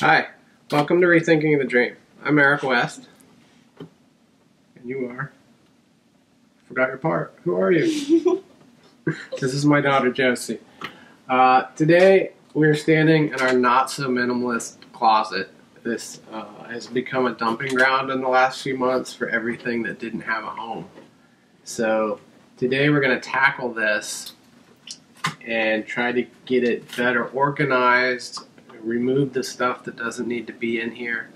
Hi, welcome to Rethinking the Dream. I'm Eric West. And you are? Forgot your part. Who are you? This is my daughter Josie. Today we're standing in our not so minimalist closet. This has become a dumping ground in the last few months for everything that didn't have a home. So today we're going to tackle this and try to get it better organized, remove the stuff that doesn't need to be in here,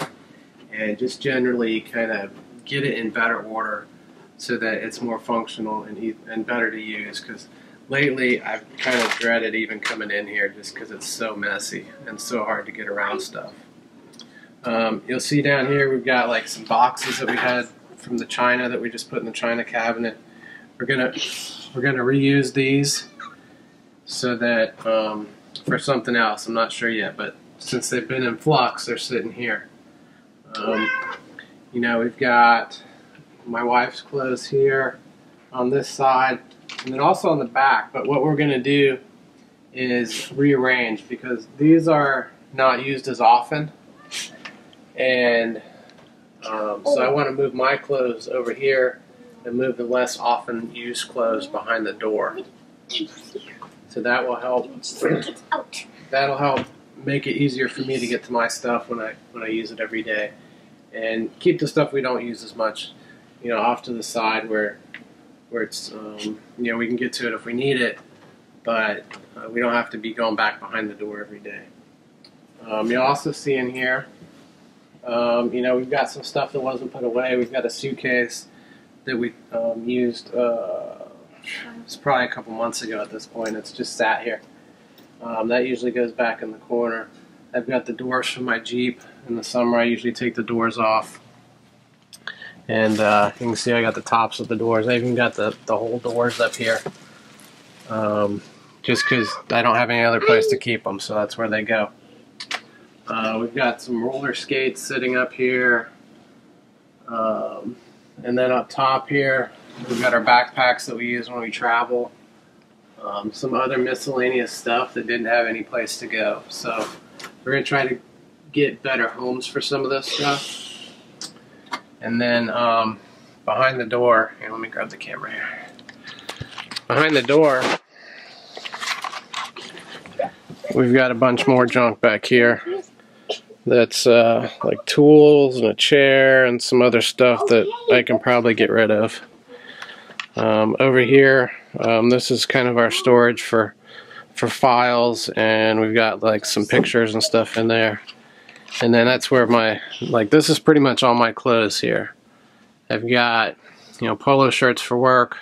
and just generally kind of get it in better order so that it's more functional and better to use. Because lately I've kind of dreaded even coming in here just because it's so messy and so hard to get around stuff. You'll see down here we've got like some boxes that we had from the china that we just put in the china cabinet. We're gonna reuse these so that for something else. I'm not sure yet, but since they've been in flux, they're sitting here. You know, we've got my wife's clothes here on this side, and then also on the back. But what we're going to do is rearrange because these are not used as often, and so I want to move my clothes over here and move the less often used clothes behind the door. So that will help. That'll help make it easier for me to get to my stuff when I use it every day, and keep the stuff we don't use as much, you know, off to the side where it's you know, we can get to it if we need it, but we don't have to be going back behind the door every day. You'll also see in here, you know, we've got some stuff that wasn't put away. We've got a suitcase that we used. It's probably a couple months ago at this point. It's just sat here. That usually goes back in the corner. I've got the doors from my Jeep. In the summer I usually take the doors off. And you can see I got the tops of the doors. I even got the whole doors up here. Just because I don't have any other place to keep them, so that's where they go. We've got some roller skates sitting up here. And then up top here, we've got our backpacks that we use when we travel. Some other miscellaneous stuff that didn't have any place to go. So we're going to try to get better homes for some of this stuff. And then behind the door, here, let me grab the camera here. Behind the door, we've got a bunch more junk back here. That's like tools and a chair and some other stuff that I can probably get rid of. Over here, this is kind of our storage for files, and we've got like some pictures and stuff in there. And then that's where this is pretty much all my clothes here. I've got, you know, polo shirts for work,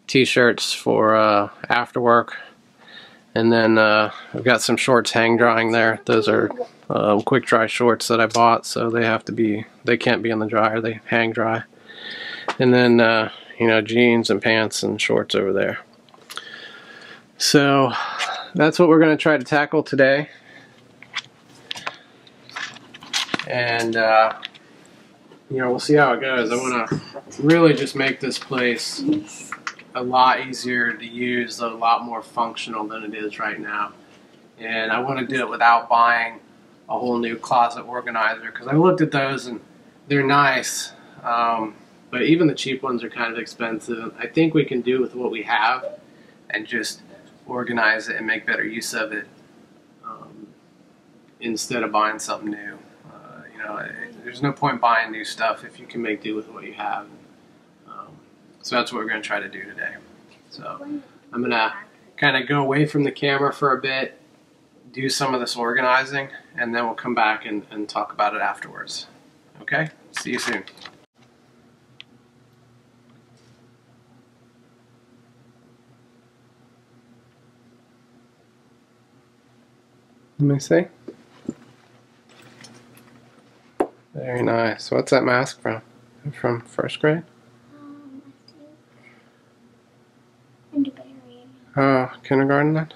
t-shirts for after work, and then I've got some shorts hang drying there. Those are quick dry shorts that I bought, so they can't be in the dryer, they hang dry. And then you know, jeans and pants and shorts over there. So that's what we're going to try to tackle today. And you know, we'll see how it goes. I want to really just make this place a lot easier to use, a lot more functional than it is right now. And I want to do it without buying a whole new closet organizer, because I looked at those and they're nice, but even the cheap ones are kind of expensive. I think we can do with what we have and just organize it and make better use of it instead of buying something new. You know, there's no point buying new stuff if you can make do with what you have. So that's what we're going to try to do today. So I'm going to kind of go away from the camera for a bit, do some of this organizing, and then we'll come back and talk about it afterwards. Okay? See you soon. Let me see. Very nice. What's that mask from? From first grade? Oh, kindergarten then?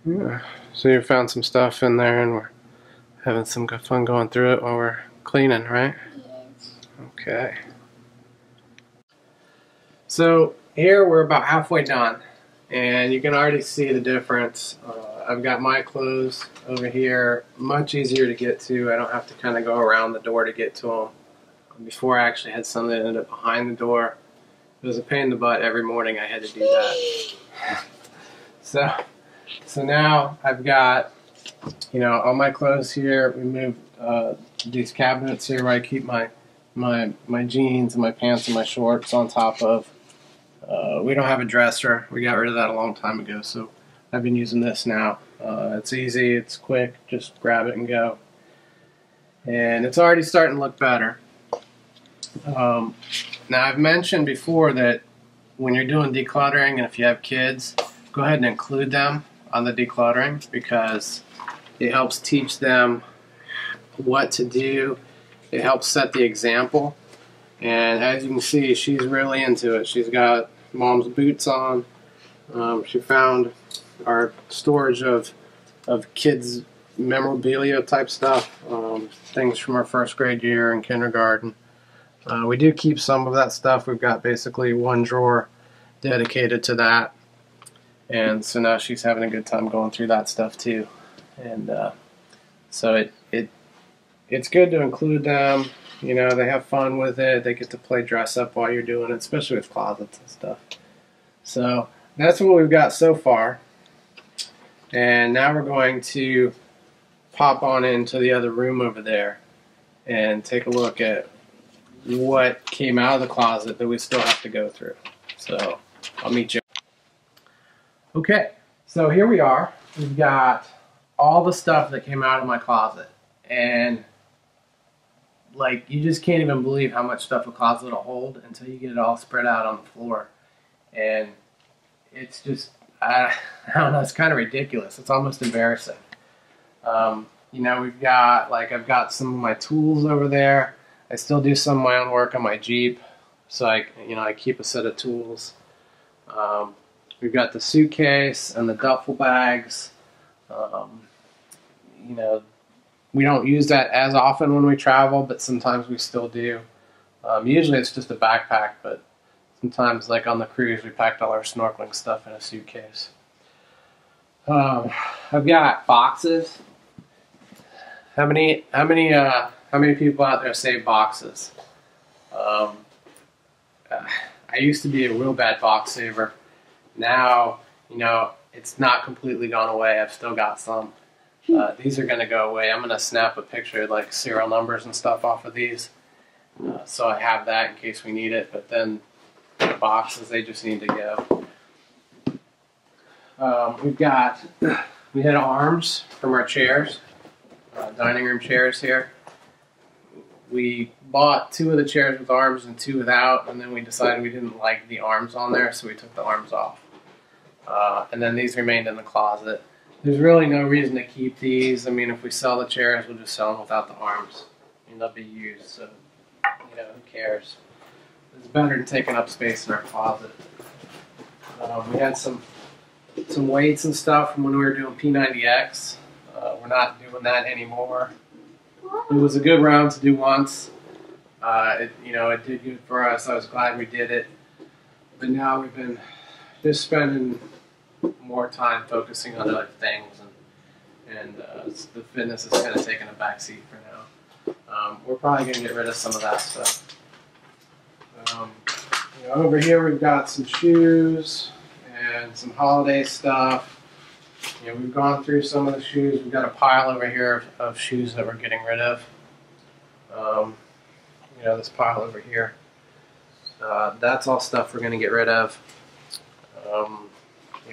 Yeah. Yeah. So you found some stuff in there and we're having some good fun going through it while we're cleaning, right? Yes. Okay. So here we're about halfway done. and you can already see the difference. I've got my clothes over here, much easier to get to. I don't have to kind of go around the door to get to them. Before, I actually had some that ended up behind the door. It was a pain in the butt every morning. I had to do that. So now I've got, you know, all my clothes here. We moved these cabinets here where I keep my jeans and my pants and my shorts on top of. We don't have a dresser. We got rid of that a long time ago, so I've been using this now. It's easy, it's quick, just grab it and go. And it's already starting to look better. Now, I've mentioned before that when you're doing decluttering, and if you have kids, go ahead and include them on the decluttering, because it helps teach them what to do. It helps set the example. And as you can see, she's really into it. She's got mom's boots on. She found our storage of kids' memorabilia type stuff, things from our first grade year in kindergarten. We do keep some of that stuff. We've got basically one drawer dedicated to that. And so now she's having a good time going through that stuff too. And so it's good to include them. You know, they have fun with it. They get to play dress up while you're doing it, especially with closets and stuff. So that's what we've got so far. And now we're going to pop on into the other room over there and take a look at what came out of the closet that we still have to go through. So I'll meet you. Okay, so here we are. We've got all the stuff that came out of my closet. And like, you just can't even believe how much stuff a closet will hold until you get it all spread out on the floor. And it's just, I don't know, it's kind of ridiculous. It's almost embarrassing. You know, we've got, like, I've got some of my tools over there. I still do some of my own work on my Jeep, so I keep a set of tools. We've got the suitcase and the duffel bags. You know, we don't use that as often when we travel, but sometimes we still do. Usually it's just a backpack, but sometimes, like on the cruise, we packed all our snorkeling stuff in a suitcase. I've got boxes. How many people out there say boxes? I used to be a real bad box saver. Now, you know, it's not completely gone away. I've still got some. These are going to go away. I'm going to snap a picture, like serial numbers and stuff off of these. So I have that in case we need it. But then the boxes, they just need to go. We had arms from our chairs, dining room chairs here. We bought 2 of the chairs with arms and 2 without, and then we decided we didn't like the arms on there, so we took the arms off. And then these remained in the closet. There's really no reason to keep these. I mean, if we sell the chairs, we'll just sell them without the arms. I mean, they'll be used, so, you know, who cares? It's better than taking up space in our closet. We had some weights and stuff from when we were doing P90X. We're not doing that anymore. It was a good round to do once. It did good for us. I was glad we did it. But now we've been just spending more time focusing on other things, and the fitness is kind of taking a backseat for now. We're probably going to get rid of some of that stuff. Over here we've got some shoes and some holiday stuff. We've gone through some of the shoes. We've got a pile over here of shoes that we're getting rid of. This pile over here. That's all stuff we're going to get rid of.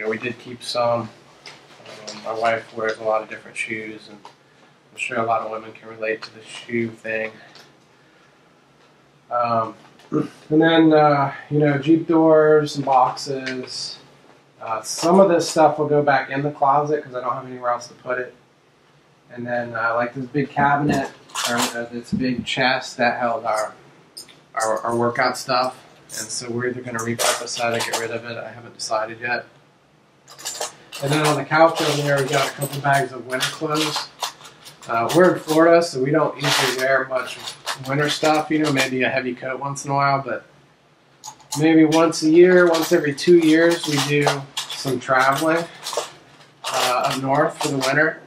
We did keep some. My wife wears a lot of different shoes, and I'm sure a lot of women can relate to the shoe thing. And then, Jeep doors and boxes. Some of this stuff will go back in the closet because I don't have anywhere else to put it. And then, like this big cabinet, or this big chest, that held our workout stuff. And so we're either going to repurpose that or get rid of it. I haven't decided yet. And then on the couch over there, we got a couple bags of winter clothes. We're in Florida, so we don't usually wear much winter stuff. Maybe a heavy coat once in a while, but maybe once a year, once every 2 years, we do some traveling up north for the winter,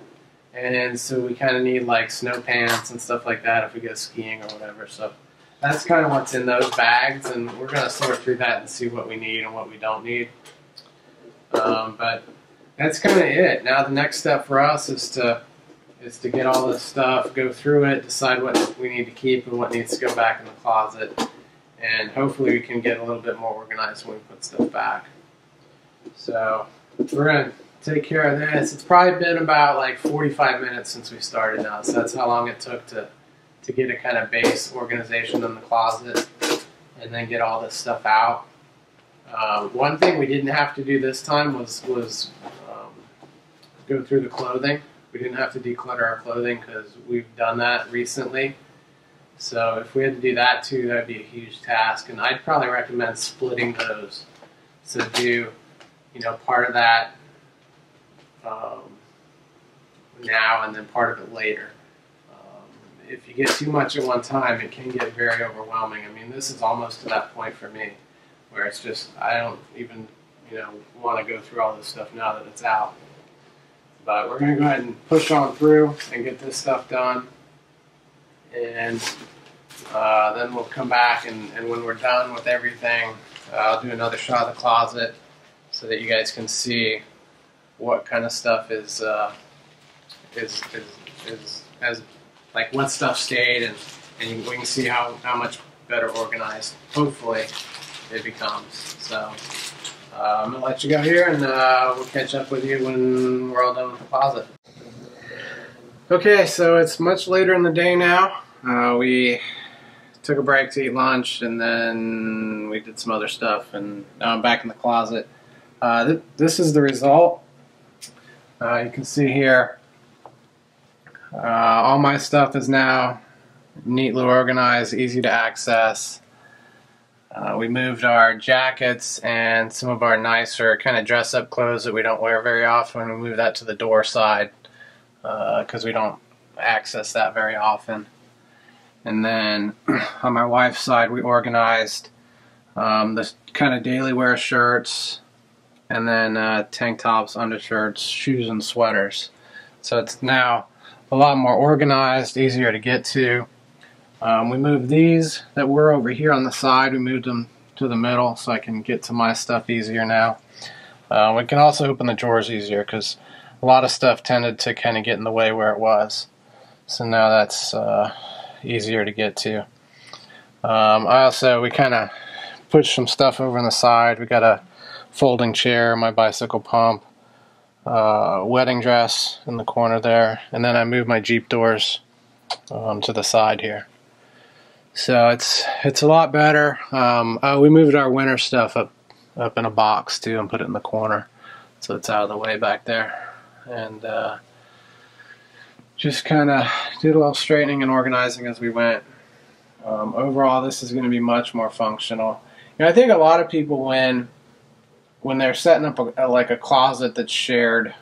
and so we kind of need like snow pants and stuff like that if we go skiing or whatever. So that's kind of what's in those bags, and we're going to sort through that and see what we need and what we don't need. But that's kind of it. Now the next step for us is to get all this stuff, go through it, decide what we need to keep and what needs to go back in the closet, and hopefully we can get a little bit more organized when we put stuff back. So we're going to take care of this. It's probably been about like 45 minutes since we started now, so that's how long it took to get a kind of base organization in the closet and then get all this stuff out. One thing we didn't have to do this time was go through the clothing. We didn't have to declutter our clothing because we've done that recently. So if we had to do that too, that'd be a huge task. And I'd probably recommend splitting those. So do, part of that now and then part of it later. If you get too much at one time, it can get very overwhelming. I mean, this is almost to that point for me where it's just, I don't even, want to go through all this stuff now that it's out. But we're going to go ahead and push on through and get this stuff done. And then we'll come back, and when we're done with everything, I'll do another shot of the closet so that you guys can see what kind of stuff is like what stuff stayed, and we can see how much better organized, hopefully, it becomes. So I'm going to let you go here, and we'll catch up with you when we're all done with the closet. Okay, so it's much later in the day now. We took a break to eat lunch, and then we did some other stuff, and now I'm back in the closet. This is the result. You can see here, all my stuff is now neatly organized, easy to access. We moved our jackets and some of our nicer kind of dress-up clothes that we don't wear very often. We moved that to the door side because we don't access that very often. And then on my wife's side, we organized the kind of daily wear shirts, and then tank tops, undershirts, shoes, and sweaters. So it's now a lot more organized, easier to get to. We moved these that were over here on the side, we moved them to the middle so I can get to my stuff easier now. We can also open the drawers easier because a lot of stuff tended to kind of get in the way where it was. So now that's easier to get to. We kind of pushed some stuff over on the side. We got a folding chair, my bicycle pump, wedding dress in the corner there, and then I moved my Jeep doors to the side here. So it's a lot better. We moved our winter stuff up in a box too and put it in the corner, so it's out of the way back there. And just kind of did a little straightening and organizing as we went. Overall, this is going to be much more functional. I think a lot of people when they're setting up a closet that's shared,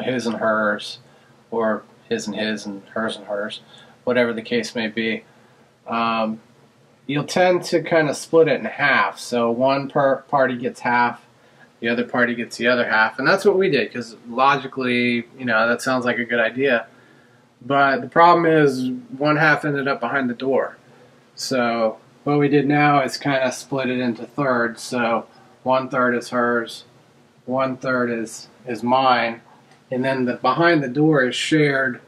his and hers, or his and hers, whatever the case may be, you'll tend to kind of split it in half. So one party gets half, the other party gets the other half, and that's what we did because logically, that sounds like a good idea. But the problem is one half ended up behind the door. So what we did now is kind of split it into thirds. So 1/3 is hers, 1/3 is mine, and then the behind the door is shared,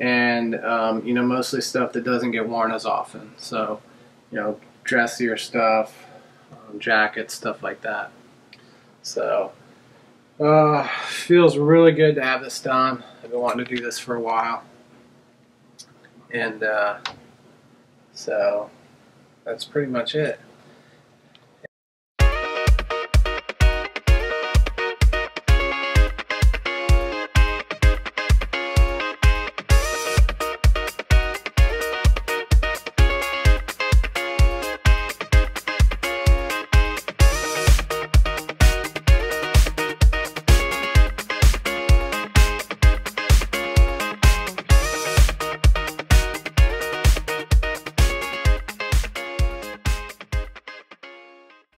and mostly stuff that doesn't get worn as often. So dressier stuff, jackets, stuff like that. So feels really good to have this done. I've been wanting to do this for a while, and so that's pretty much it.